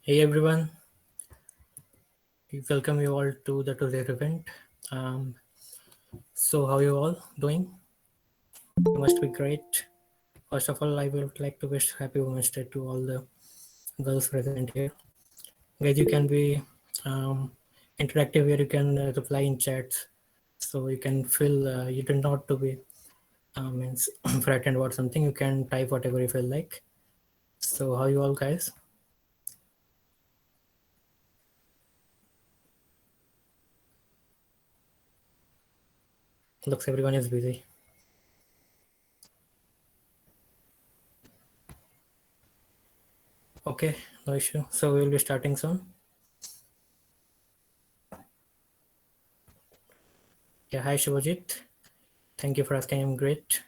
Hey everyone, we welcome you all to the today's event. Um, so how you all doing? You must be great. First of all, I would like to wish Happy Women's Day to all the girls present here. Guys, you can be um, interactive here. You can reply in chats, so you can feel you do not to be means frightened about something. You can type whatever you feel like. So how you all guys? Looks everyone is busy. Okay, no issue. So we'll be starting soon. Yeah, hi Shivajit. Thank you for asking. I'm great.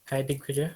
Hi Digvijay.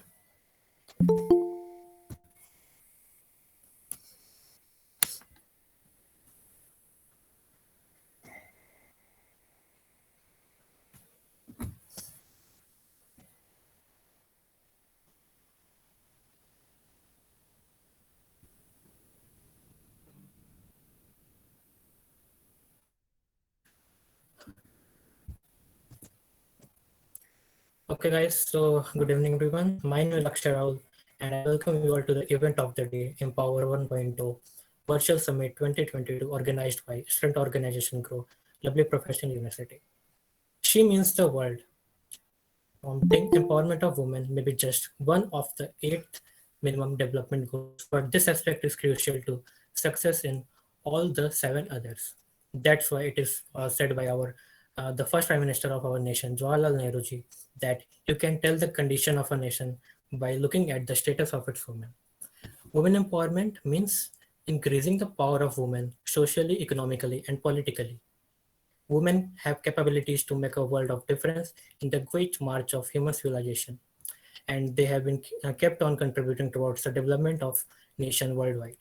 Okay, guys, so good evening, everyone. My name is Akshay Raul, and I welcome you all to the event of the day, Empower 1.0 Virtual Summit 2022, organized by student organization Grow, Lovely Professional University. She means the world. Promoting empowerment of women may be just one of the 8 minimum development goals, but this aspect is crucial to success in all the 7 others. That's why it is said by our the first Prime Minister of our nation, Jawaharlal Nehru ji, that you can tell the condition of a nation by looking at the status of its women. Women empowerment means increasing the power of women socially, economically, and politically. Women have capabilities to make a world of difference in the great march of human civilization, and they have been kept on contributing towards the development of nation worldwide.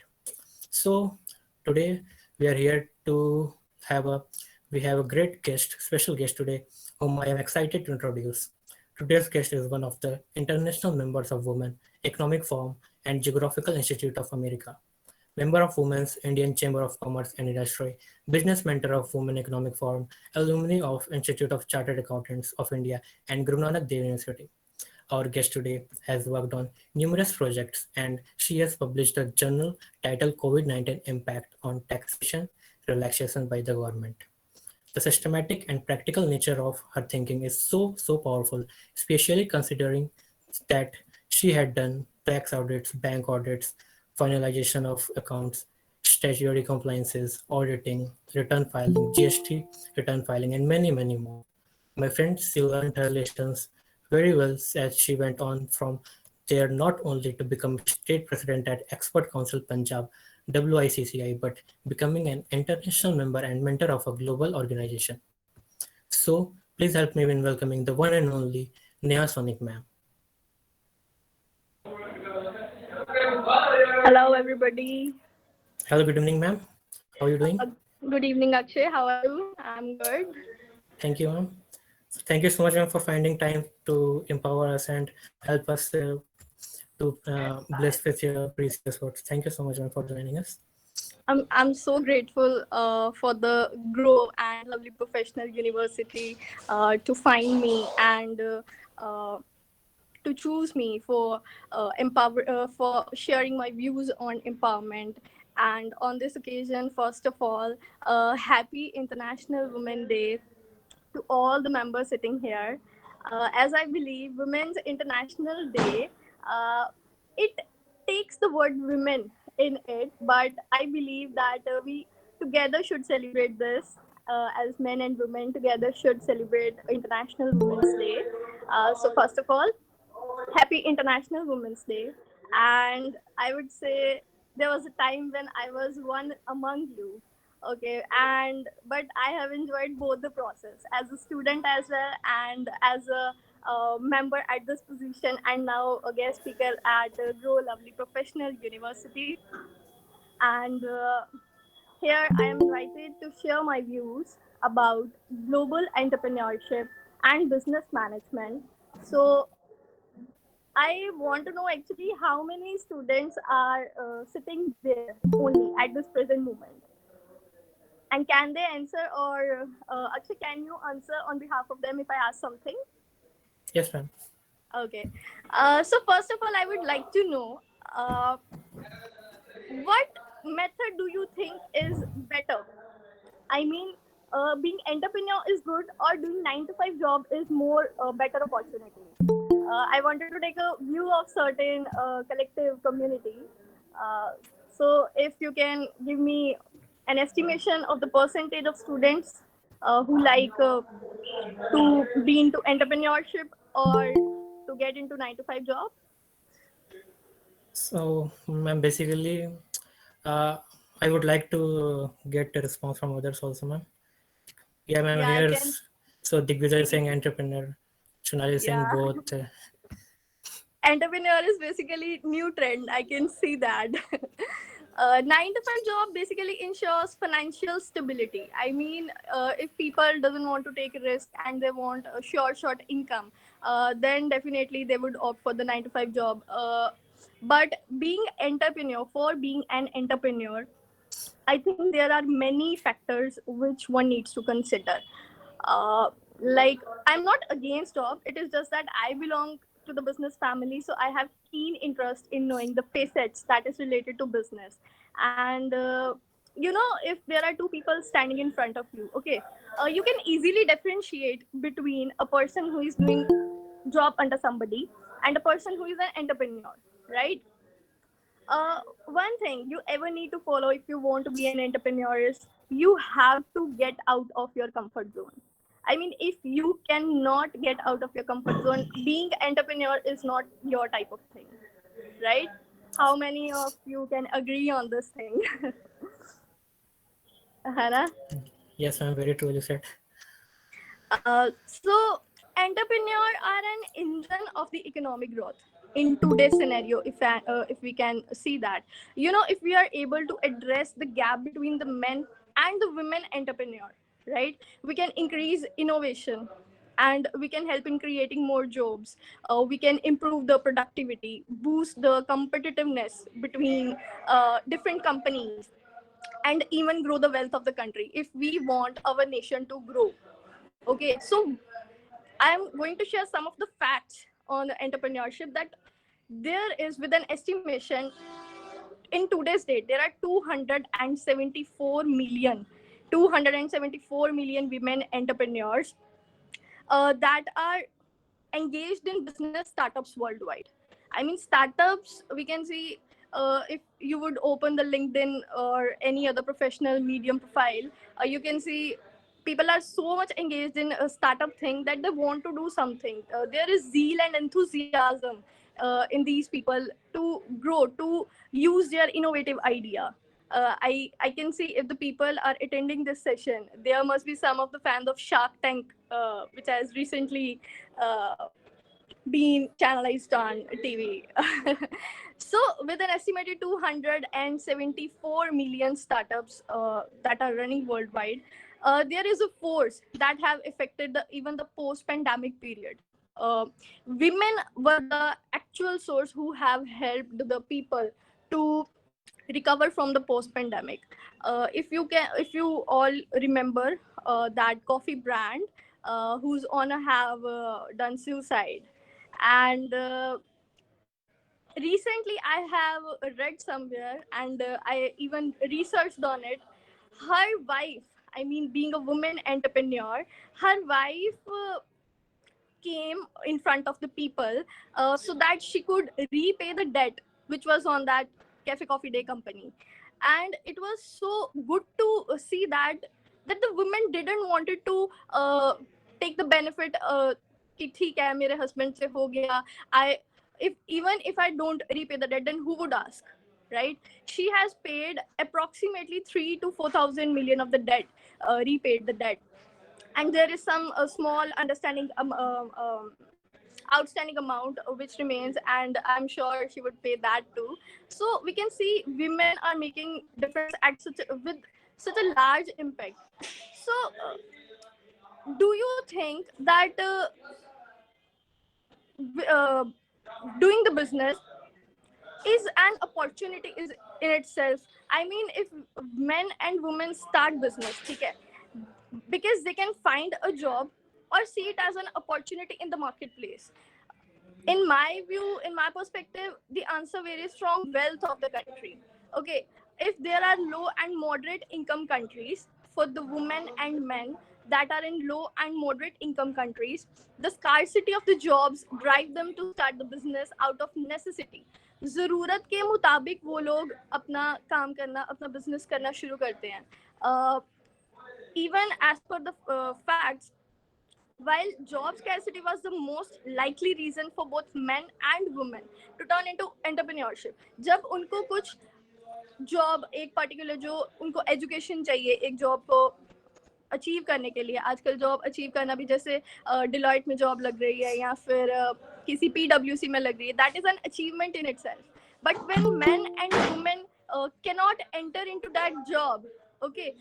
So today we are here to have a we have a great guest, special guest today, whom I am excited to introduce. Today's guest is one of the international members of Women Economic Forum and Geographical Institute of America, member of Women's Indian Chamber of Commerce and Industry, business mentor of Women Economic Forum, alumni of Institute of Chartered Accountants of India and Guru Nanak Dev University. Our guest today has worked on numerous projects and she has published a journal titled COVID-19 Impact on Taxation Relaxation by the Government. The systematic and practical nature of her thinking is so powerful, especially considering that she had done tax audits, bank audits, finalization of accounts, statutory compliances, auditing, return filing, GST return filing, and many more. My friend, she learned her lessons very well as she went on from there not only to become state president at Expert Council Punjab WICCI, but becoming an international member and mentor of a global organization. So please help me in welcoming the one and only Neha Sonik ma'am. Hello, everybody. Hello, good evening, ma'am. How are you doing? Uh, Good evening, Akshay. How are you? I'm good. Thank you, ma'am. Thank you so much, ma'am, for finding time to empower us and help us to bless with your precious words. Thank you so much, ma'am, for joining us. I'm so grateful for the Grow and Lovely Professional University to find me and to choose me for for sharing my views on empowerment. And on this occasion, first of all, happy International Women Day to all the members sitting here. As I believe, Women's International Day, it takes the word women in it, but I believe that we together should celebrate this. As men and women together should celebrate International Women's Day. So first of all, happy International Women's Day. And I would say there was a time when I was one among you. Okay, and but I have enjoyed both the process as a student as well and as a member at this position and now a guest speaker at Grow Lovely Professional University. And here I am invited to share my views about global entrepreneurship and business management. So I want to know actually how many students are sitting there only at this present moment. And can they answer, or Akshay, can you answer on behalf of them if I ask something? Yes, ma'am. Okay. So first of all, I would like to know uh, what method do you think is better? I mean, being entrepreneur is good, or doing 9 to 5 job is more better opportunity. I wanted to take a view of certain collective community. Uh, so if you can give me an estimation of the percentage of students who like to be into entrepreneurship or to get into 9 to 5 job. So, ma'am, basically, uh, I would like to get a response from others also, ma'am. Yeah, ma'am. Yeah, I can Here's so Digvijay is see. saying entrepreneur, Shonali is saying Yeah. both. Entrepreneur is basically new trend. I can see that. 9 to 5 job basically ensures financial stability. I mean, if people doesn't want to take a risk and they want a short income, then definitely they would opt for the 9 to 5 job. But being entrepreneur, for being an entrepreneur, I think there are many factors which one needs to consider. Uh, like, I'm not against job. It is just that I belong to the business family, so I have keen interest in knowing the facets that is related to business. And if there are two people standing in front of you, okay, you can easily differentiate between a person who is doing job under somebody and a person who is an entrepreneur, right? One thing you ever need to follow if you want to be an entrepreneur is you have to get out of your comfort zone. I mean, if you cannot get out of your comfort zone, being entrepreneur is not your type of thing, right? How many of you can agree on this thing? Hannah? Yes, ma'am. Very truly said. So entrepreneur are an engine of the economic growth in today's scenario. If we can see that, if we are able to address the gap between the men and the women entrepreneur, right, we can increase innovation and we can help in creating more jobs. We can improve the productivity, boost the competitiveness between different companies, and even grow the wealth of the country if we want our nation to grow. Okay, so I'm going to share some of the facts on entrepreneurship that there is, with an estimation, in today's date there are 274 million 274 million women entrepreneurs that are engaged in business startups worldwide. I mean, startups, we can see, if you would open the LinkedIn or any other professional medium profile, you can see people are so much engaged in a startup thing that they want to do something. There is zeal and enthusiasm in these people to grow, to use their innovative idea. I can see if the people are attending this session, there must be some of the fans of Shark Tank, which has recently uh, been channelized on TV. So, with an estimated 274 million startups that are running worldwide, there is a force that have affected even the post-pandemic period. Women were the actual source who have helped the people to recover from the post-pandemic. If you all remember that coffee brand whose owner have done suicide, and recently I have read somewhere, and I even researched on it. Her wife, I mean, being a woman entrepreneur, her wife came in front of the people so that she could repay the debt which was on that cafe coffee day company. And it was so good to see that the women didn't wanted to take the benefit, कि ठीक है मेरे husband से हो गया, I, if even if I don't repay the debt, then who would ask, right? She has paid approximately 3 to 4,000 million of the debt, repaid the debt, and there is some small understanding outstanding amount which remains, and I'm sure she would pay that too. So we can see women are making difference at with such a large impact. So do you think that doing the business is an opportunity is in itself. I mean, if men and women start business, okay, because they can find a job or see it as an opportunity in the marketplace. In my view, in my perspective, the answer varies from wealth of the country. Okay, if there are low and moderate income countries, for the women and men that are in low and moderate income countries, the scarcity of the jobs drive them to start the business out of necessity. ज़रूरत के मुताबिक वो लोग अपना काम करना, अपना business करना शुरू करते हैं. Even as per the facts, while job scarcity was the most likely reason for both men and women to turn into entrepreneurship, जब उनको कुछ जॉब, एक पर्टिकुलर जो उनको एजुकेशन चाहिए एक जॉब को अचीव करने के लिए, आजकल जॉब अचीव करना भी जैसे डिलॉयट में जॉब लग रही है या फिर किसी पीडब्ल्यूसी में लग रही है, that is an achievement in itself. But when main and women cannot enter into that job, okay,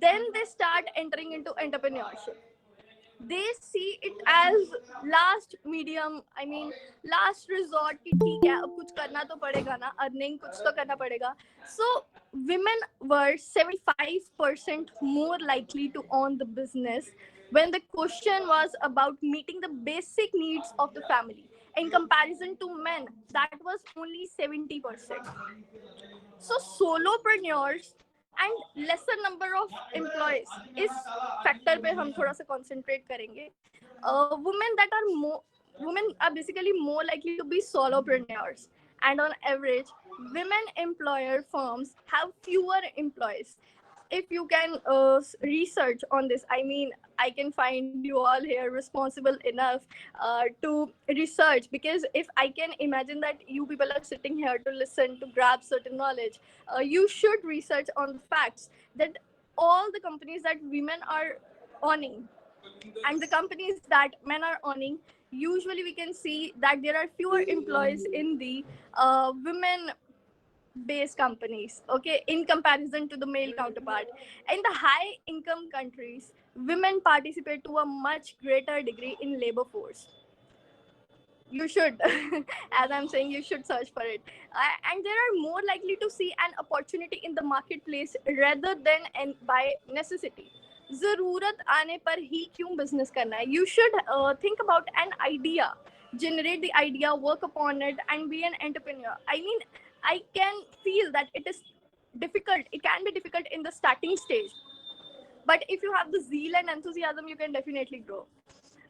then they start entering into entrepreneurship. They see it as last medium, I mean last resort कि ठीक है अब कुछ करना तो पड़ेगा ना, earning कुछ तो करना पड़ेगा. So women were 75% more likely to own the business when the question was about meeting the basic needs of the family, in comparison to men that was only 70%. So solopreneurs and lesser number of employees, इस factor पे हम थोड़ा सा concentrate करेंगे. Women are basically more likely to be solopreneurs, and on average women employer firms have fewer employees. If you can research on this, I mean, I can find you all here responsible enough to research, because if I can imagine that you people are sitting here to listen, to grab certain knowledge, you should research on the facts that all the companies that women are owning and the companies that men are owning, usually we can see that there are fewer employees in the women based companies, okay, in comparison to the male counterpart. In the high income countries, women participate to a much greater degree in labor force. You should, as I'm saying, you should search for it. And they are more likely to see an opportunity in the marketplace rather than by necessity. ज़रूरत आने पर ही क्यों business करना है? You should think about an idea, generate the idea, work upon it, and be an entrepreneur. I mean, I can feel that it is difficult. It can be difficult in the starting stage, but if you have the zeal and enthusiasm, you can definitely grow.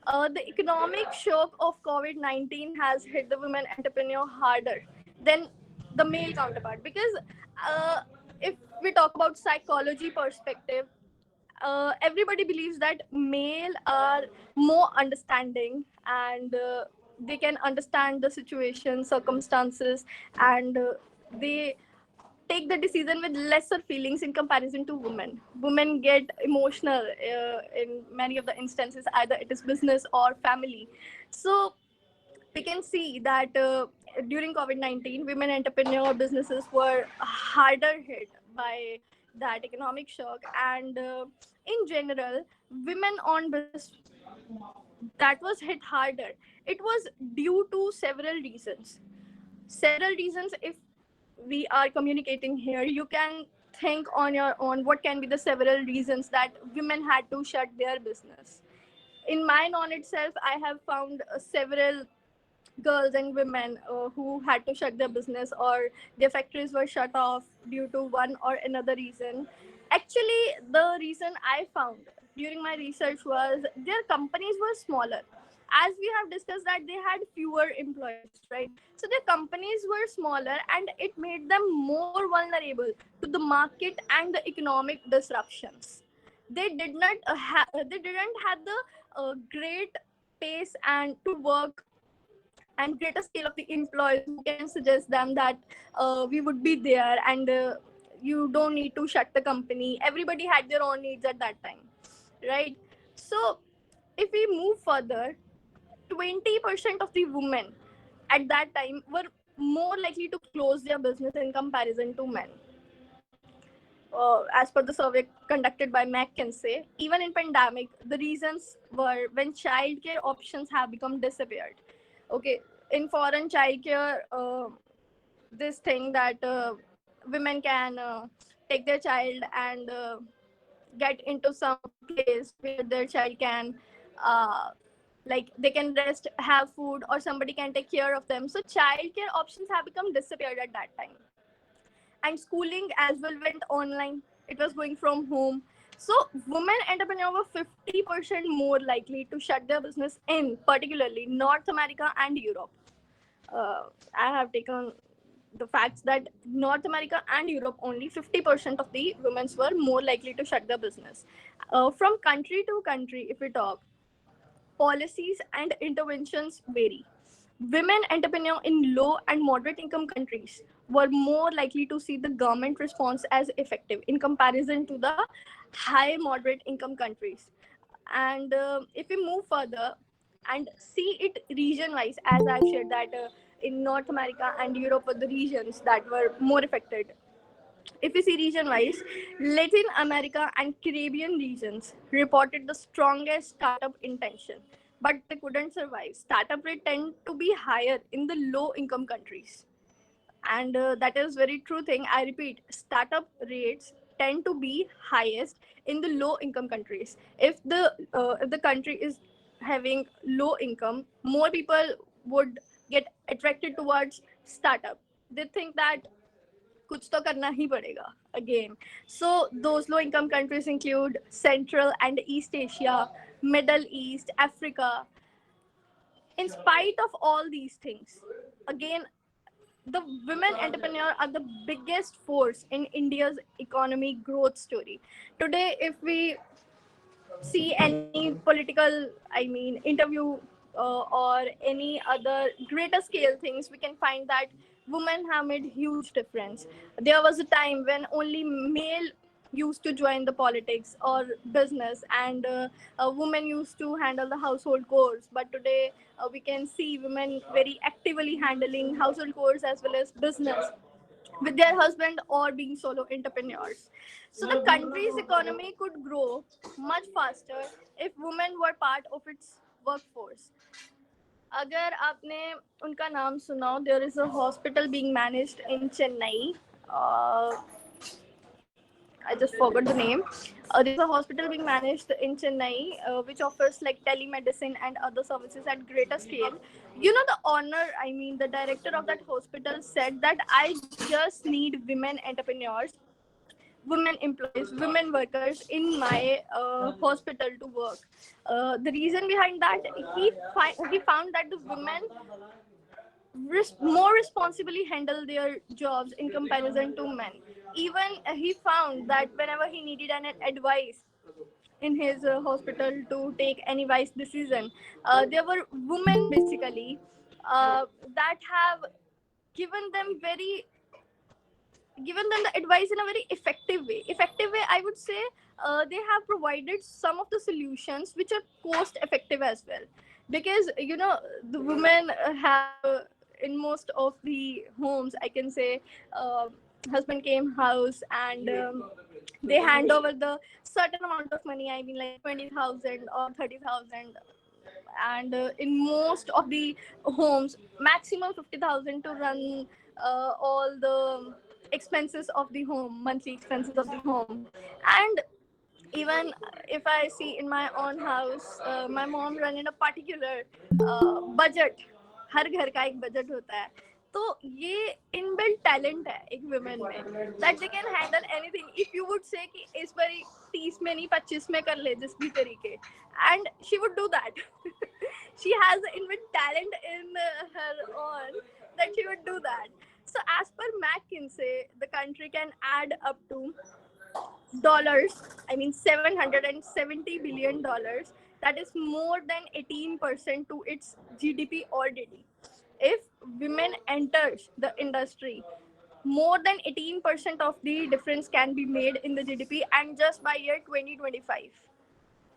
The economic shock of COVID-19 has hit the women entrepreneur harder than the male counterpart, because if we talk about psychology perspective, everybody believes that male are more understanding, and they can understand the situation, circumstances, and they take the decision with lesser feelings in comparison to women. Women get emotional in many of the instances, either it is business or family. So we can see that during COVID-19, women entrepreneur businesses were harder hit by that economic shock, and in general, women-owned business that was hit harder. It was due to several reasons. Several reasons. If we are communicating here, you can think on your own what can be the several reasons that women had to shut their business. In my known itself, I have found several girls and women who had to shut their business or their factories were shut off due to one or another reason. Actually, the reason I found during my research was their companies were smaller. As we have discussed that they had fewer employees, right? So their companies were smaller and it made them more vulnerable to the market and the economic disruptions. They didn't have the great pace and to work and greater scale of the employees who can suggest them that we would be there, and you don't need to shut the company. Everybody had their own needs at that time, right? So if we move further, 20% of the women at that time were more likely to close their business in comparison to men. As per the survey conducted by McKinsey, even in pandemic, the reasons were when childcare options have become disappeared. Okay, in foreign childcare, this thing that women can take their child and get into some place where their child can uh, like they can rest, have food, or somebody can take care of them. So childcare options have become disappeared at that time, and schooling as well went online. It was going from home. So women entrepreneurs were 50% more likely to shut their business in particularly North America and Europe. I have taken the facts that North America and Europe, only 50% of the women were more likely to shut their business. From country to country, if we talk, policies and interventions vary. Women entrepreneurs in low and moderate income countries were more likely to see the government response as effective in comparison to the high moderate income countries. And if we move further and see it region wise, as I've shared that in North America and Europe were the regions that were more affected. If we see region wise, Latin America and Caribbean regions reported the strongest startup intention, but they couldn't survive. Startup rate tend to be higher in the low income countries, and that is very true thing. I repeat, startup rates tend to be highest in the low income countries. If the country is having low income, more people would get attracted towards startup. They think that कुछ तो करना ही पड़ेगा again. So those low income countries include Central and East Asia, Middle East, Africa. In spite of all these things, again, the women entrepreneurs are the biggest force in India's economy growth story. Today, if we see any political, I mean, interview or any other greater scale things, we can find that women have made huge difference. There was a time when only male used to join the politics or business, and a woman used to handle the household chores. But today we can see women very actively handling household chores as well as business with their husband or being solo entrepreneurs. So the country's economy could grow much faster if women were part of its workforce. अगर आपने उनका नाम सुना हो, there is a hospital being managed in Chennai. Uh, I just forgot the name. There's a hospital being managed in Chennai, which offers like telemedicine and other services at greater scale. You know, the owner, I mean, the director of that hospital said that I just need women entrepreneurs, women employees, women workers in my hospital to work. The reason behind that, he found that the women more responsibly handle their jobs in comparison to men. Even he found that whenever he needed an advice in his hospital to take any wise decision, there were women basically that have given them very given them the advice in a very effective way, I would say. They have provided some of the solutions which are cost effective as well, because you know the women have in most of the homes, I can say, husband came house, and they hand over the certain amount of money, I mean like 20,000 or 30,000, and in most of the homes maximum 50,000 to run all the expenses of the home, monthly expenses of the home. And even if I see in my own house, my mom run in a particular budget. हर घर का एक budget होता है, तो ये inbuilt talent है एक women में, that they can handle anything. If you would say कि इस बार 30 में नहीं 25 में कर ले जिस भी तरीके, and she would do that. She has an inbuilt talent in her own that she would do that. So as per McKinsey, the country can add up to dollars, I mean $770 billion, that is more than 18% to its GDP already. If women enters the industry, more than 18% of the difference can be made in the GDP, and just by year 2025.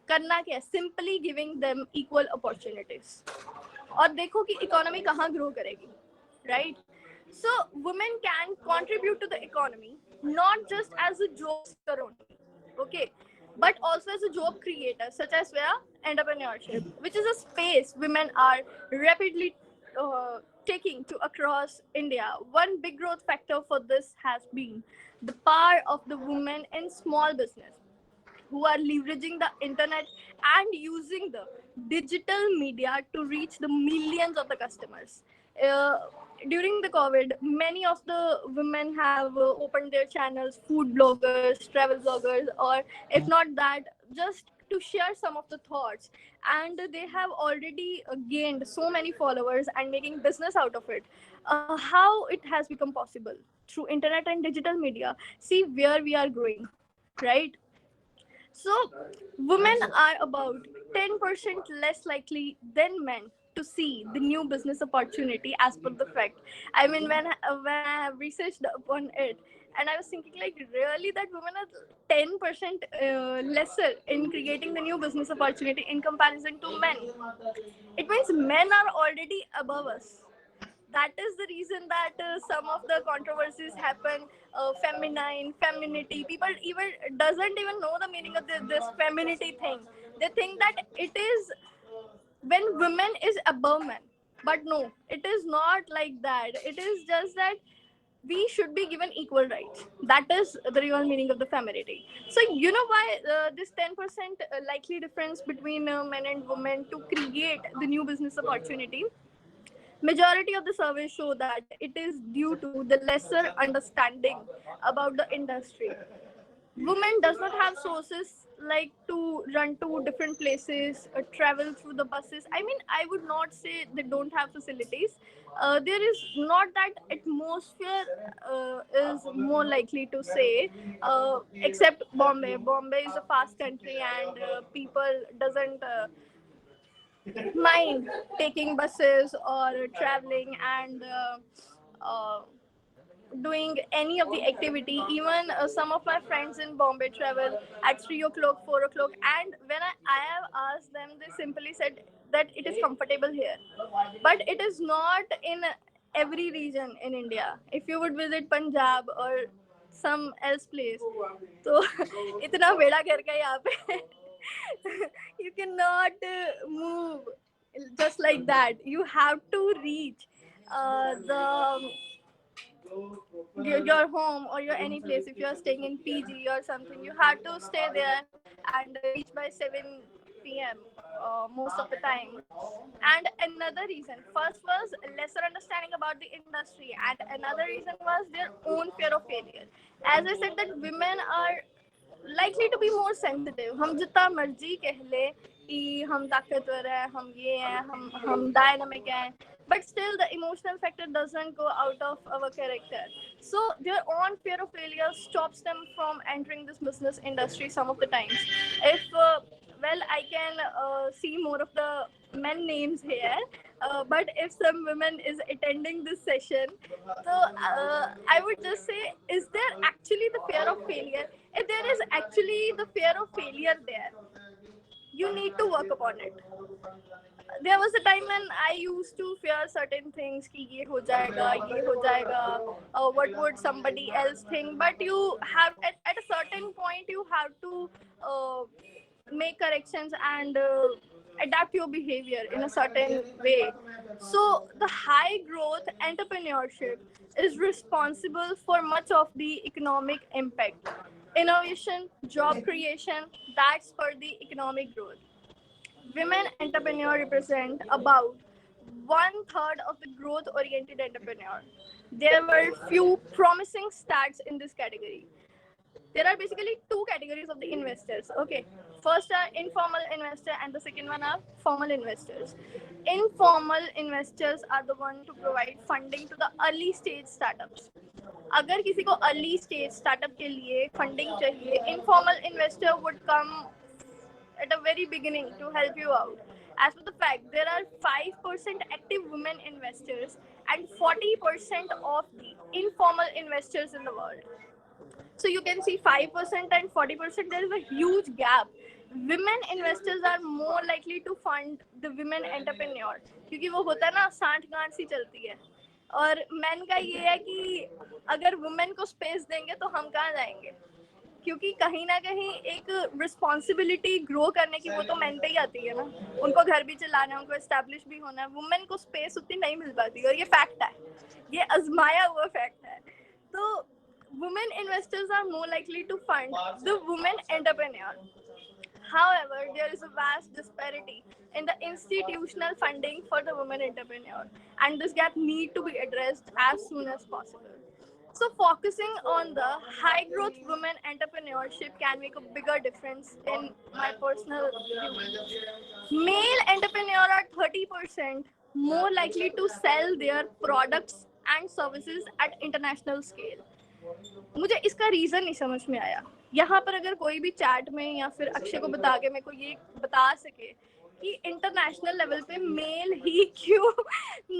करना क्या है, simply giving them equal opportunities. और देखो कि economy कहाँ grow करेगी, right? So women can contribute to the economy not just as a job seeker only, okay, but also as a job creator, such as where entrepreneurship, which is a space women are rapidly taking to across India. One big growth factor for this has been the power of the women in small business who are leveraging the internet and using the digital media to reach the millions of the customers. Uh, During the COVID, many of the women have opened their channels, food bloggers, travel bloggers, or if not that, just to share some of the thoughts. And they have already gained so many followers and making business out of it. How it has become possible? Through internet and digital media. See where we are growing, right? So, women are about 10% less likely than men to see the new business opportunity as per the fact. I mean, when I have researched upon it, and I was thinking, like, really, that women are 10% lesser in creating the new business opportunity in comparison to men. It means men are already above us. That is the reason that some of the controversies happen. Feminine, femininity, people even doesn't even know the meaning of this femininity thing. They think that it is when women is above men, but no, it is not like that. It is just that we should be given equal rights. That is the real meaning of the femininity. So you know why this 10% likely difference between men and women to create the new business opportunity. Majority of the surveys show that it is due to the lesser understanding about the industry. Women does not have sources like to run to different places, travel through the buses. I mean, I would not say they don't have facilities. There is not that atmosphere is more likely to say, except Bombay. Bombay is a fast country and people doesn't mind taking buses or traveling and uh, doing any of the activity. Even some of my friends in Bombay travel at 3 o'clock, 4 o'clock, and when I have asked them, they simply said that it is comfortable here. But it is not in every region in India. If you would visit Punjab or some else place, तो इतना बेड़ा घर का यहाँ पे you cannot move just like that. You have to reach the your home or your any place. If you are staying in PG or something, you have to stay there and reach by 7 p.m. Most of the time. And another reason, first was lesser understanding about the industry, and another reason was their own fear of failure. As I said, that women are likely to be more sensitive. हम जितना मर्जी कह ले कि हम ताकतवर हैं, हम ये हैं, हम dynamic हैं, but still the emotional factor doesn't go out of our character. So their own fear of failure stops them from entering this business industry some of the times. If well, I can see more of the men names here, but if some women is attending this session, so I would just say, is there actually the fear of failure? If there is actually the fear of failure there, you need to work upon it. There was a time when I used to fear certain things कि ये हो जाएगा, what would somebody else think? But you have at a certain point you have to make corrections and adapt your behavior in a certain way. So the high growth entrepreneurship is responsible for much of the economic impact. Innovation, job creation, that's for the economic growth. Women entrepreneurs represent about one third of the growth oriented entrepreneur. There were few promising stats in this category. There are basically two categories of the investors. Okay, first are informal investor and the second one are formal investors. Informal investors are the one to provide funding to the early stage startups. अगर किसी को early stage startup के लिए funding चाहिए, informal investor would come at a very beginning to help you out. As for the fact, there are 5% active women investors and 40% of the informal investors in the world. So you can see 5% and 40%, there is a huge gap. Women investors are more likely to fund the women entrepreneur क्योंकि वो होता है ना सांठ गांठ सी चलती है. और मैन का ये है कि अगर वुमेन को स्पेस देंगे तो हम कहाँ जाएंगे. क्योंकि कहीं ना कहीं एक रिस्पॉन्सिबिलिटी ग्रो करने की वो तो मेन पे ही आती है ना, उनको घर भी चलाना है, उनको एस्टेब्लिश भी होना है, वुमेन को स्पेस उतनी नहीं मिल पाती, और ये फैक्ट है, ये आजमाया हुआ फैक्ट है. तो women investors are more likely to fund the women entrepreneur. However, there is a vast disparity in the institutional funding for the women entrepreneur, and this gap need to be addressed as soon as possible. So, focusing on the high growth women entrepreneurship can make a bigger difference in my personal view. Male entrepreneurs are 30% more likely to sell their products and services at international scale. मुझे इसका reason नहीं समझ में आया. यहाँ पर अगर कोई भी चैट में या फिर अक्षय को बता के मेरे को ये बता सके कि इंटरनेशनल लेवल पे मेल ही क्यों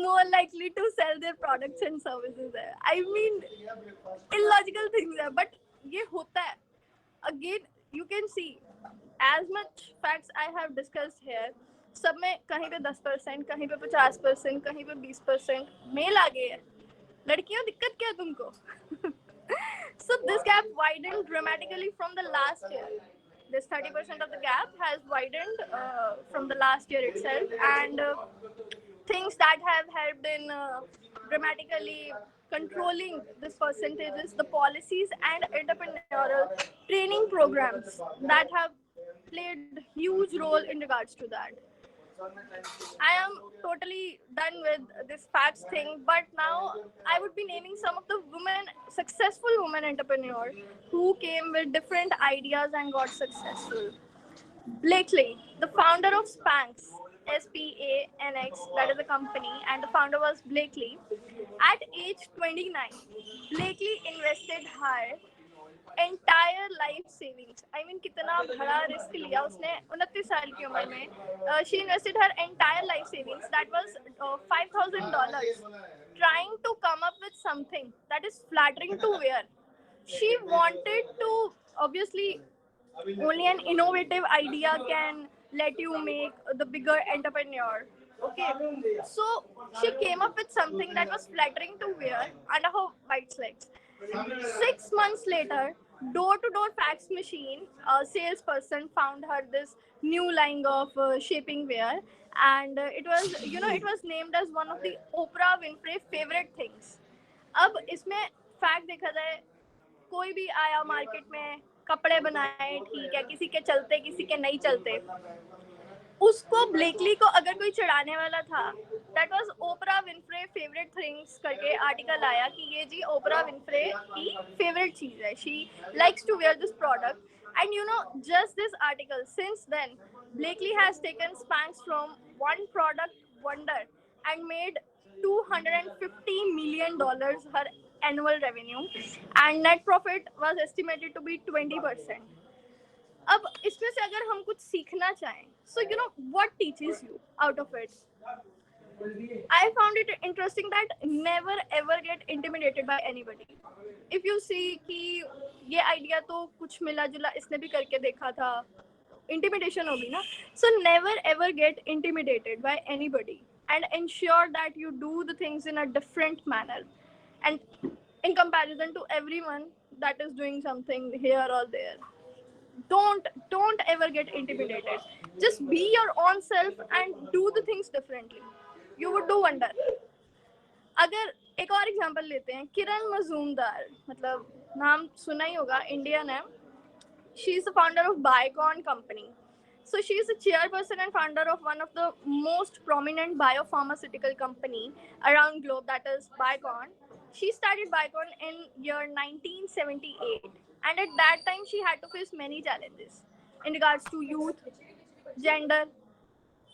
more likely to sell their products and services है. आई मीन इलॉजिकल थिंग्स है, बट ये होता है. Again you can see as much facts I have discussed here, सब में कहीं पे 10%, कहीं पे 50%, कहीं पे 20% मेल आ गए है. लड़कियों दिक्कत क्या है तुमको? So this gap widened dramatically from the last year. This 30% of the gap has widened from the last year itself, and things that have helped in dramatically controlling this percentage is the policies and entrepreneurial training programs that have played huge role in regards to that. I am totally done with this facts thing, but now I would be naming some of the successful women entrepreneurs who came with different ideas and got successful. Blakely, the founder of Spanx, SPANX, that is a company, and the founder was Blakely. At age 29, Blakely invested her entire life savings. I mean, कितना बड़ा risk लिया उसने 29 साल की उम्र में. She invested her entire life savings, that was $5,000, trying to come up with something that is flattering to wear. She wanted to, obviously, only an innovative idea can let you make the bigger entrepreneur. Okay, so she came up with something that was flattering to wear under her white legs. 6 months later, door-to-door fax machine salesperson found her this new line of shaping wear, and it was named as one of the Oprah Winfrey favorite things. अब इसमें fact देखा जाए, कोई भी आया market में, कपड़े बनाए, ठीक है, किसी के चलते किसी के नहीं चलते, उसको ब्लेकली को अगर कोई चढ़ाने वाला था, that was Oprah Winfrey favourite things करके आर्टिकल आया कि ये जी ओपरा विनफ्रे की फेवरेट चीज है, she likes to wear this product. And just this article, since then, Blakely has taken Spanx from one product wonder and made $250 million her annual revenue, and net profit was estimated to be 20%. अब इसमें से अगर हम कुछ सीखना चाहें, so what teaches you out of it? I found it interesting that never ever get intimidated by anybody. If you see कि ये idea तो कुछ मिला जुला इसने भी करके देखा था, intimidation होगी ना. So never ever get intimidated by anybody, and ensure that you do the things in a different manner, and in comparison to everyone that is doing something here or there. Don't ever get intimidated. Just be your own self and do the things differently. You would do wonder. अगर एक और example लेते हैं, किरण मजूमदार, मतलब नाम सुना ही होगा, Indian है. She is the founder of Biocon company. So she is the chairperson and founder of one of the most prominent biopharmaceutical company around globe, that is Biocon. She started Biocon in year 1978, and at that time she had to face many challenges in regards to youth, gender,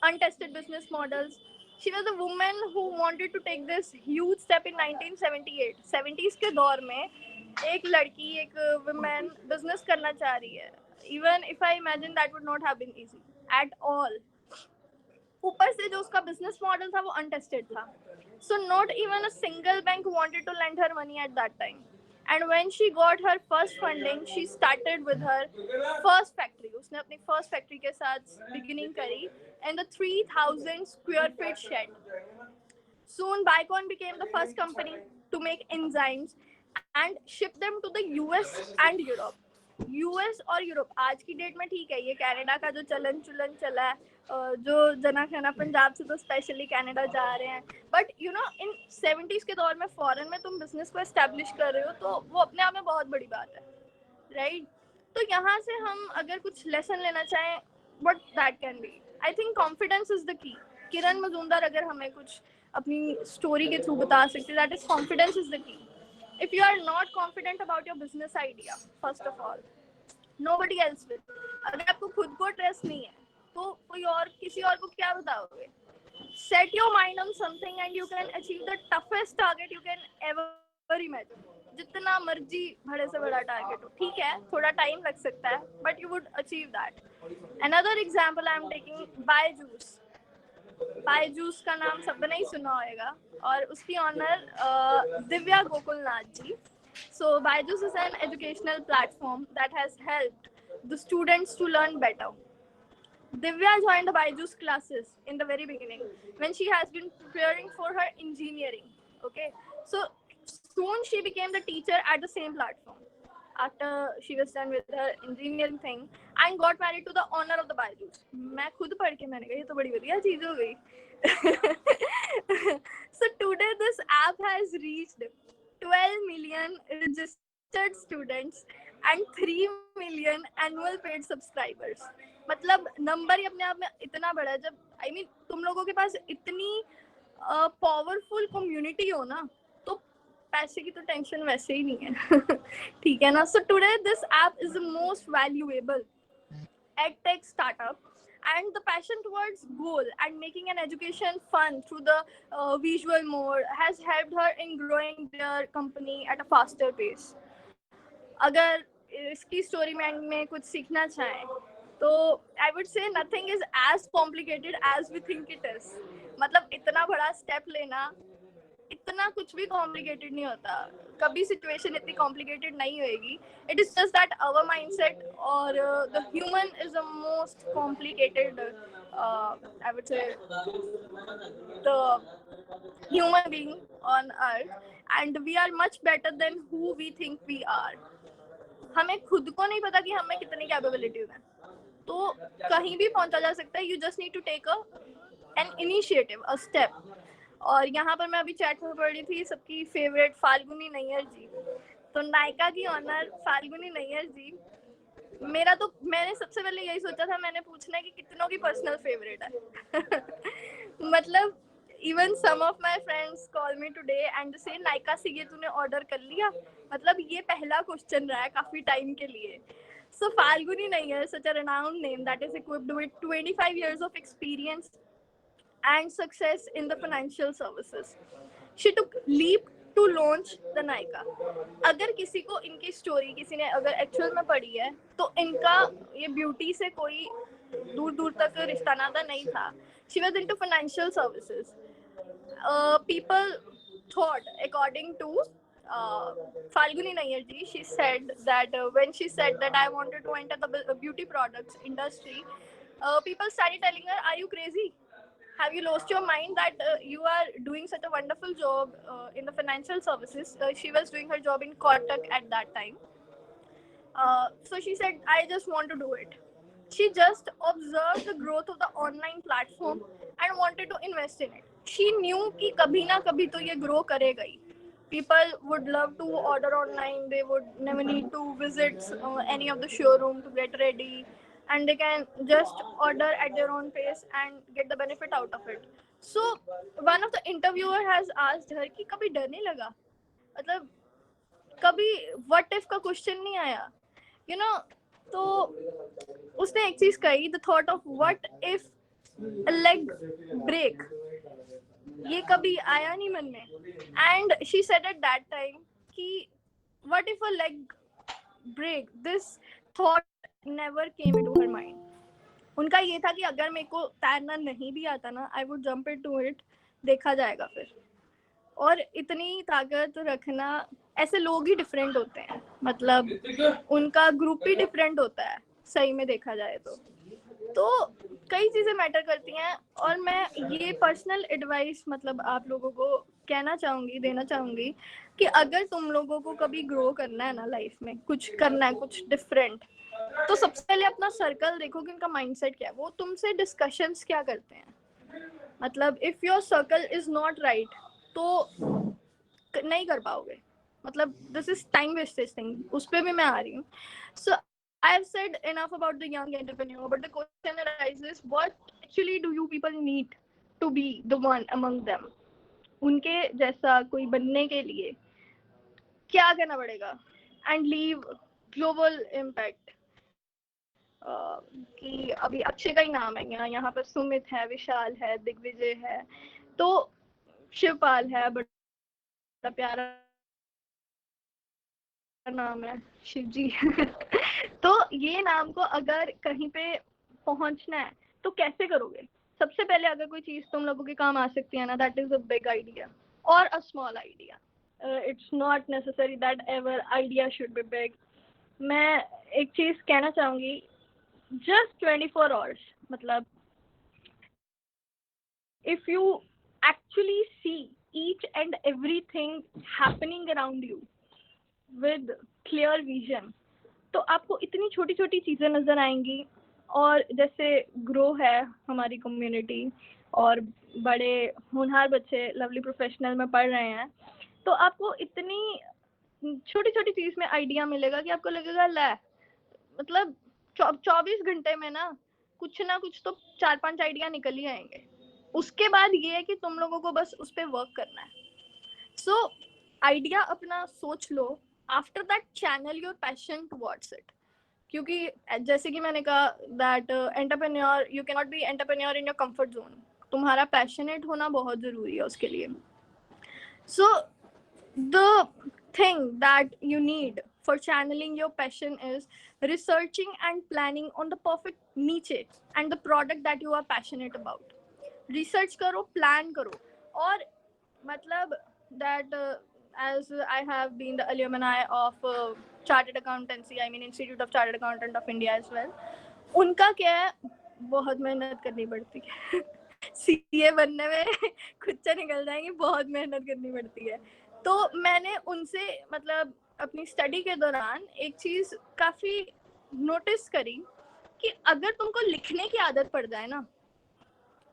untested business models. She was a woman who wanted to take this huge step in 1978. 70s के दौर में एक लड़की, एक woman business करना चाह रही है. Even if I imagine, that would not have been easy at all. ऊपर से जो उसका business model था वो untested था. So not even a single bank wanted to lend her money at that time. And when she got her first funding, she started with her first factory. उसने अपनी first factory के साथ beginning करी in the 3,000 square feet shed. Soon, Biocon became the first company to make enzymes and ship them to the US and Europe. US और Europe आज की date में ठीक है, ये कनाडा का जो चलन चुलन चला है, जो जना खना पंजाब से तो स्पेशली कनाडा जा रहे हैं, but you know in 70s के दौर में फॉरेन में तुम बिजनेस को एस्टेब्लिश कर रहे हो तो वो अपने आप में बहुत बड़ी बात है, राइट? तो यहाँ से हम अगर कुछ लेसन लेना चाहें, what that can be, I think confidence is the key. किरण मजूमदार अगर हमें कुछ अपनी स्टोरी के थ्रू बता सकते, that is confidence is the key. if you are not confident about your business idea, first of all, nobody else will. अगर आपको खुद को ट्रस्ट नहीं है तो कोई और किसी और को क्या बताओगे? Set your mind on something and you can achieve the toughest target you can ever imagine. जितना मर्जी बड़े से बड़ा टारगेट हो, ठीक है थोड़ा टाइम लग सकता है, but you would achieve that. Another example I am taking, Byju's. Byju's का नाम सबने ही सुना होगा और उसकी owner Divya Gokulnath ji. So Byju's is an educational platform that has helped the students to learn better. Divya joined the Byju's classes in the very beginning when she has been preparing for her engineering. Okay, so soon she became the teacher at the same platform after she was done with her engineering thing and got married to the owner of the Byju's. मैं खुद पढ़ के मैंने कहा ये तो बड़ी बढ़िया चीज हो गई. So today this app has reached 12 million registered students and 3 million annual paid subscribers. मतलब नंबर ही अपने आप में इतना बड़ा है. जब आई मीन तुम लोगों के पास इतनी पावरफुल कम्युनिटी हो ना तो पैसे की तो टेंशन वैसे ही नहीं है. ठीक है ना. So today this app is the most valuable edtech startup, and the passion towards goal and making an education fun through the visual mode has helped her in growing their company at a faster pace. अगर इसकी story में कुछ सीखना चाहें तो I would say nothing is as complicated as we think it is. मतलब इतना बड़ा स्टेप लेना इतना कुछ भी कॉम्प्लिकेटेड नहीं होता. कभी सिचुएशन इतनी कॉम्प्लिकेटेड नहीं होएगी. It is just that our mindset और the human is the most complicated I would say the human being on earth, and we are much better than who we think we are. हमें खुद को नहीं पता कि हमें कितनी capabilities हैं, तो कहीं भी पहुंचा जा सकता है. You just need to take an initiative, a step. और यहाँ पर मैं अभी चैट में पढ़ रही थी सबकी फेवरेट फाल्गुनी नैयर जी. तो नायका की ऑनर फाल्गुनी नैयर जी, मेरा तो मैंने सबसे पहले यही सोचा था, मैंने पूछना है कि कितनों की पर्सनल फेवरेट है. मतलब even some of my friends call me today and say Nykaa से ये तूने ऑर्डर कर लिया. मतलब ये पहला क्वेश्चन रहा है काफी टाइम के लिए. So Falguni Nayyar, such a renowned name that is equipped with 25 years of experience and success in the financial services. She took leap to launch the Nykaa. अगर किसी को इनकी स्टोरी किसी ने अगर एक्चुअल में पढ़ी है तो इनका ये ब्यूटी से कोई दूर दूर तक रिश्ता नाता नहीं था. She was into financial services. People thought, according to Falguni Nayyar ji, she said that when she said that I wanted to enter the beauty products industry, people started telling her, "Are you crazy? Have you lost your mind that you are doing such a wonderful job in the financial services?" She was doing her job in Kotak at that time. So she said, "I just want to do it." She just observed the growth of the online platform and wanted to invest in it. She knew कि कभी ना कभी तो ये grow करेगा ही. People would love to order online. They would never need to visit any of the showroom to get ready, and they can just order at their own pace and get the benefit out of it. So one of the interviewer has asked her कि कभी डर नहीं लगा? मतलब कभी what if का question नहीं आया? You know, तो उसने एक चीज कही, the thought of what if leg break, ये कभी आया नहीं मन में. And she said at that time कि what if a leg break, this thought never came into her mind. उनका ये था कि अगर मेरे को तैरना नहीं भी आता ना, I would jump into it, देखा जाएगा फिर. और इतनी ताकत रखना, ऐसे लोग ही डिफरेंट होते हैं. मतलब उनका ग्रुप ही डिफरेंट होता है सही में देखा जाए तो कई चीजें मैटर करती हैं. और मैं ये पर्सनल एडवाइस मतलब आप लोगों को कहना चाहूंगी, देना चाहूंगी कि अगर तुम लोगों को कभी ग्रो करना है ना लाइफ में, कुछ करना है, कुछ डिफरेंट, तो सबसे पहले अपना सर्कल देखो कि उनका माइंडसेट क्या है, वो तुमसे डिस्कशंस क्या करते हैं। मतलब if your circle is not right तो नहीं कर पाओगे। मतलब this is time wastage thing, उस पर भी मैं आ रही हूँ। So I have said enough about the young entrepreneur, but the question arises, what actually do you people need to be the one among them? उनके जैसा कोई बनने के लिए क्या करना पड़ेगा एंड लीव ग्लोबल इम्पैक्ट। कि अभी अक्षय का ही नाम है, यहाँ पर सुमित है, विशाल है, दिग्विजय है, तो शिवपाल है, बड़ा प्यारा नाम है, शिव जी। तो ये नाम को अगर कहीं पे पहुंचना है तो कैसे करोगे? सबसे पहले अगर कोई चीज तुम लोगों के काम आ सकती है ना, that is a big idea और a small idea. It's not necessary that ever idea should be big. मैं एक चीज कहना चाहूंगी, जस्ट 24 hours, मतलब if you actually see each and everything happening around you with clear vision, तो आपको इतनी छोटी छोटी चीजें नजर आएंगी। और जैसे ग्रो है हमारी कम्युनिटी और बड़े होनहार बच्चे लवली प्रोफेशनल में पढ़ रहे हैं, तो आपको इतनी छोटी छोटी चीज में आइडिया मिलेगा कि आपको लगेगा ले, मतलब 24 घंटे में ना कुछ तो 4-5 आइडिया निकल ही आएंगे। उसके बाद ये है कि तुम लोगों को बस उस पर वर्क करना है। सो आइडिया अपना सोच लो, after that channel your passion towards it. क्योंकि जैसे कि मैंने कहा that entrepreneur, you can not be entrepreneur in your comfort zone. तुम्हारा पैशनेट होना बहुत जरूरी है उसके लिए। सो the thing that you need for channeling your passion is researching and planning on the perfect niche and the product that you are passionate about. Research करो, plan करो, और मतलब that as I have been the alumni of chartered accountancy, I mean Institute of Chartered Accountant of India as well, उनका क्या है, बहुत मेहनत करनी पड़ती है। सीए बनने में खुद से निकल जाएंगे, बहुत मेहनत करनी पड़ती है। तो मैंने उनसे मतलब अपनी स्टडी के दौरान एक चीज काफी नोटिस करी कि अगर तुमको लिखने की आदत पड़ जाए ना,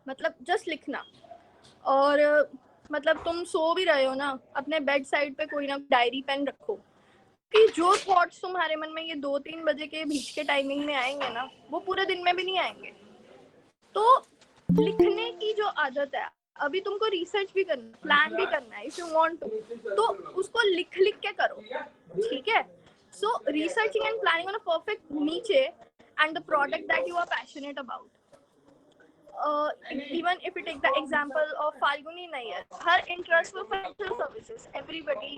मतलब जस्ट लिखना, और मतलब तुम सो भी रहे हो ना, अपने बेड साइड पे कोई ना डायरी पेन रखो, कि जो थॉट्स तुम्हारे मन में ये 2-3 बजे के बीच के टाइमिंग में आएंगे ना, वो पूरे दिन में भी नहीं आएंगे। तो लिखने की जो आदत है, अभी तुमको रिसर्च भी करना, प्लान भी करना है, इफ यू वांट टू, तो उसको लिख लिख के करो, ठीक है? So researching and planning on a perfect niche and the product that you are passionate about. Even if you take the example of Falguni Nair, her interest for financial services, everybody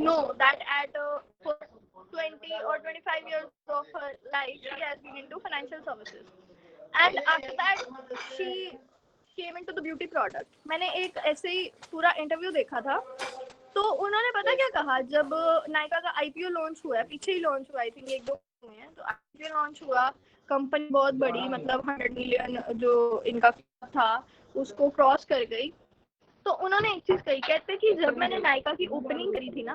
know that at for 20 or 25 years of her life, she has been into financial services. And after that, she came into the beauty product. मैंने एक ऐसे ही पूरा interview देखा था, तो उन्होंने पता क्या कहा, जब नायका का आईपीओ लॉन्च हुआ है, पीछे ही लॉन्च हुआ, आई थिंक 1-2 हुए हैं, तो आईपीओ लॉन्च हुआ, कंपनी बहुत बड़ी, मतलब 100 मिलियन जो इनका था उसको क्रॉस कर गई। तो उन्होंने एक चीज कही, कहते कि जब मैंने नायका की ओपनिंग करी थी ना,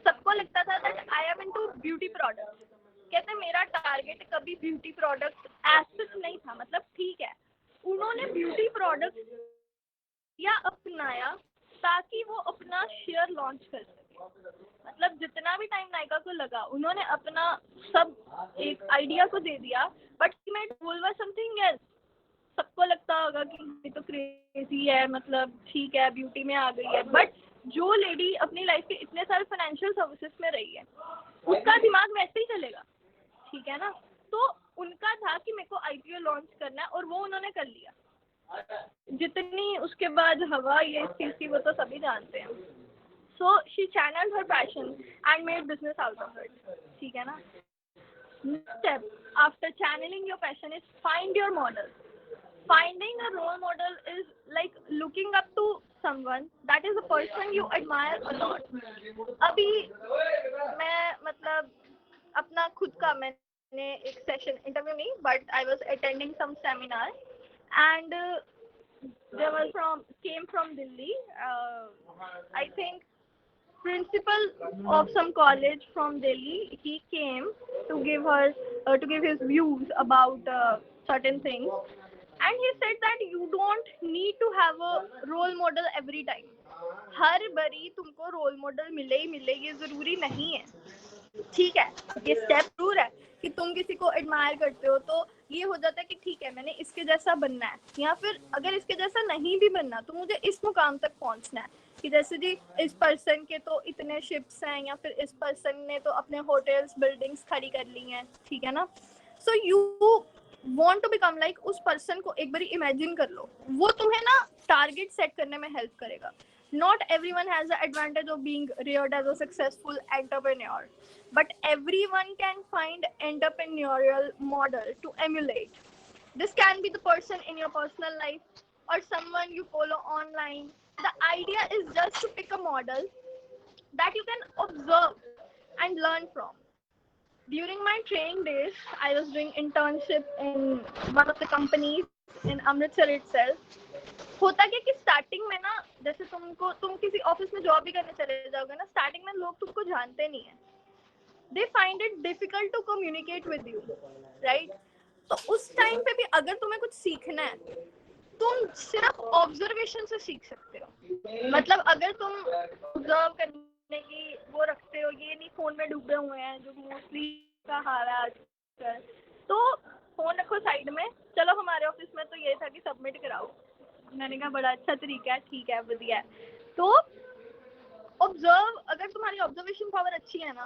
सबको लगता था that I am into beauty product. कहते मेरा टारगेट कभी ब्यूटी प्रोडक्ट एज नहीं था, मतलब ठीक है, उन्होंने ब्यूटी प्रोडक्ट या अपनाया ताकि वो अपना शेयर लॉन्च कर सके। मतलब जितना भी टाइम नायका को लगा, उन्होंने अपना सब एक आइडिया को दे दिया, बट मैं बोलवा समथिंग एल्स। सबको लगता होगा कि ये तो क्रेजी है, मतलब ठीक है ब्यूटी में आ गई है, बट जो लेडी अपनी लाइफ के इतने सारे फाइनेंशियल सर्विसेज में रही है, उसका दिमाग वैसे ही चलेगा, ठीक है ना? तो उनका था कि मेरे को आईपीओ लॉन्च करना है, और वो उन्होंने कर लिया। जितनी उसके बाद हवा ये चीज़ की वो तो सभी जानते हैं। So she channelled her passion and made business out of it, ठीक है ना? Next step after channeling your passion is find your model. Finding a role model is like looking up to someone that is a person you admire a lot. अभी मैं मतलब अपना खुद का मैंने एक सेशन, इंटरव्यू नहीं, but I was attending some seminar, and They was from came from Delhi. I think principal of some college from Delhi. He came to give his views about certain things, and he said that you don't need to have a role model every time. हर बारी तुमको role model मिले ही मिले ये जरूरी नहीं है. ठीक है, ये स्टेप जरूर है कि तुम किसी को एडमायर करते हो तो ये हो जाता है कि ठीक है मैंने इसके जैसा बनना है, या फिर अगर इसके जैसा नहीं भी बनना तो मुझे इस मुकाम तक पहुंचना है कि जैसे जी इस पर्सन के तो इतने शिप्स हैं, या फिर इस पर्सन ने तो अपने होटल्स बिल्डिंग्स खड़ी कर ली हैं, ठीक है ना. So you want to become like उस पर्सन को एक बार इमेजिन कर लो, वो तुम्हें ना टारगेट सेट करने में हेल्प करेगा. Not everyone has the advantage of being reared as a successful entrepreneur, but everyone can find entrepreneurial model to emulate. This can be the person in your personal life or someone you follow online. The idea is just to pick a model that you can observe and learn from. During my training days, I was doing internship in one of the companies in Amritsar itself. होता क्या कि starting में ना, जैसे तुम किसी office में job भी करने चले जाओगे ना, स्टार्टिंग में लोग तुमको जानते नहीं है. They find it difficult to communicate with you, right. तो उस टाइम पे भी अगर तुम्हें कुछ सीखना है, तुम सिर्फ ऑब्जर्वेशन से सीख सकते हो. मतलब अगर तुम ऑब्जर्व करने की वो रखते हो, ये नहीं फोन में डूबे हुए हैं जो मोस्टली का हाल है आजकल, तो फोन रखो साइड में. चलो हमारे ऑफिस में तो ये था कि सबमिट कराओ. मैंने कहा बड़ा अच्छा तरीका है, ठीक है बढ़िया है. तो ऑब्जर्व, अगर तुम्हारी ऑब्जर्वेशन पावर अच्छी है ना,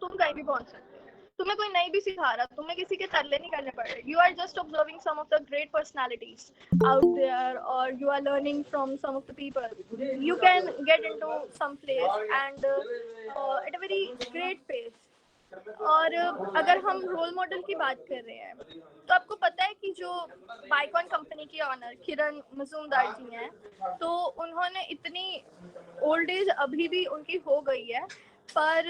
तुम कहीं भी पहुंच सकते हो. तुम्हें कोई नहीं भी सिखा रहा, तुम्हें किसी के तरले नहीं करने पड़ रहे. You are just observing some of the great personalities out there, और you are learning from some of the people. You can get into some place and at a very great pace. और अगर हम role model की बात कर रहे हैं, तो आपको पता है कि जो बाइकॉन कंपनी की ऑनर किरण मजूमदार जी हैं, तो उन्होंने इतनी ओल्ड एज अभी भी उनकी हो गई है, पर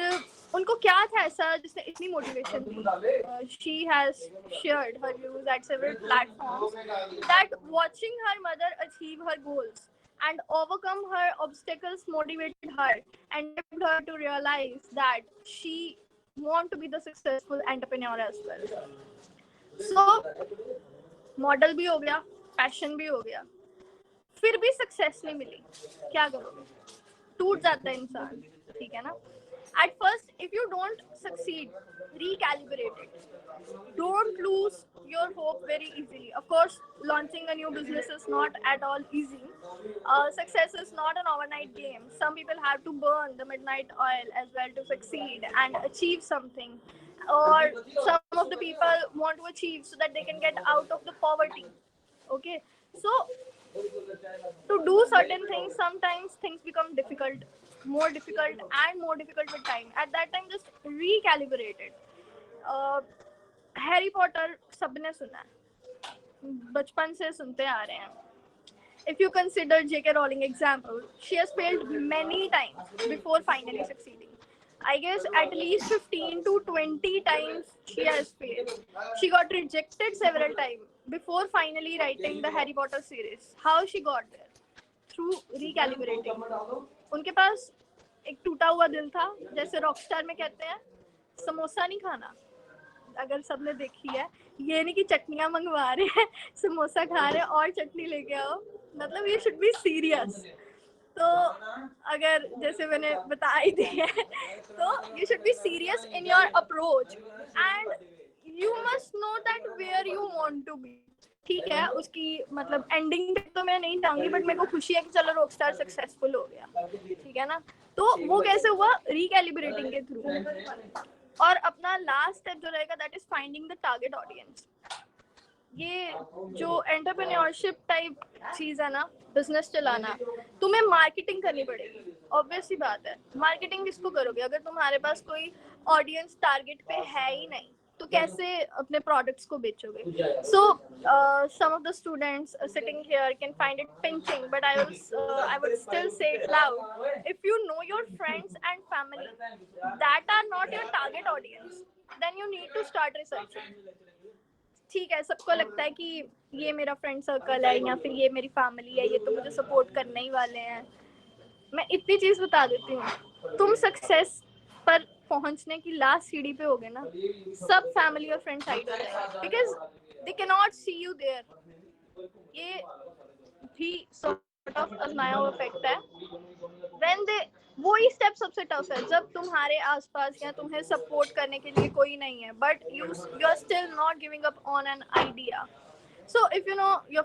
उनको क्या था ऐसा जिसने इतनी motivation the. She has shared her views eight several platforms that watching her mother achieve her goals and overcome her obstacles motivated her and helped her to realize that she want to be the successful entrepreneur as well. So model भी हो गया, passion भी हो गया, फिर भी success नहीं मिली, क्या करोगे? टूट जाता है इंसान, ठीक है ना. At first, if you don't succeed, recalibrate it. Don't lose your hope very easily. Of course, launching a new business is not at all easy. Success is not an overnight game. Some people have to burn the midnight oil as well to succeed and achieve something. Or some of the people want to achieve so that they can get out of the poverty. Okay, so to do certain things, sometimes things become difficult, more difficult and more difficult with time. At that time, just recalibrate it. Harry Potter सबने सुना है, बचपन से सुनते आ रहे हैं. If you consider J.K. Rowling example, she has failed many times before finally succeeding. I guess at least 15 to 20 times she has failed. She got rejected several times before finally writing the Harry Potter series. How she got there? Through recalibrating. उनके पास एक टूटा हुआ दिल था, जैसे Rockstar में कहते हैं समोसा नहीं खाना. अगर सबने देखी है, ये नहीं कि चटनियां मंगवा रहे हैं, समोसा खा रहे हैं और चटनी लेके आओ. मतलब ये शुड बी सीरियस. तो अगर जैसे मैंने बता ही दी है, तो you should be serious in your approach and you must know that where you want to be. ठीक है, उसकी मतलब एंडिंग तक तो मैं नहीं चाहूंगी, बट मेरे को खुशी है कि चलो रॉकस्टार सक्सेसफुल हो गया, ठीक है ना. तो वो कैसे हुआ? रिकैलिब्रेटिंग के थ्रू. और अपना लास्ट स्टेप जो रहेगा that is finding the target audience. ये जो एंटरप्रेन्योरशिप टाइप चीज है ना, बिजनेस चलाना, तुम्हें मार्केटिंग करनी पड़ेगी. ऑब्वियस सी बात है, मार्केटिंग किसको करोगे अगर तुम्हारे पास कोई ऑडियंस टारगेट पे है ही नहीं, तो कैसे अपने प्रोडक्ट्स को बेचोगे? So some of the students sitting here can find it pinching, but I would still say it loud. If you know your friends and family that are not your target audience, then you need to start researching. ठीक है, सबको लगता है कि ये मेरा friend circle है या फिर ये मेरी फैमिली है, ये तो मुझे सपोर्ट करने ही वाले हैं। मैं इतनी चीज बता देती हूँ, तुम सक्सेस पर पहुंचने की लास्ट सीढ़ी पे होगे ना, सब फैमिली और फ्रेंड साइड हो जाएंगे, because they can not see you there. ये भी सॉर्ट ऑफ आजमाया हुआ फैक्ट है। व्हेन दे, वही स्टेप सबसे टफ है जब तुम्हारे आसपास या तुम्हें सपोर्ट करने के लिए कोई नहीं है, but you are still not giving up on an idea. So if you know your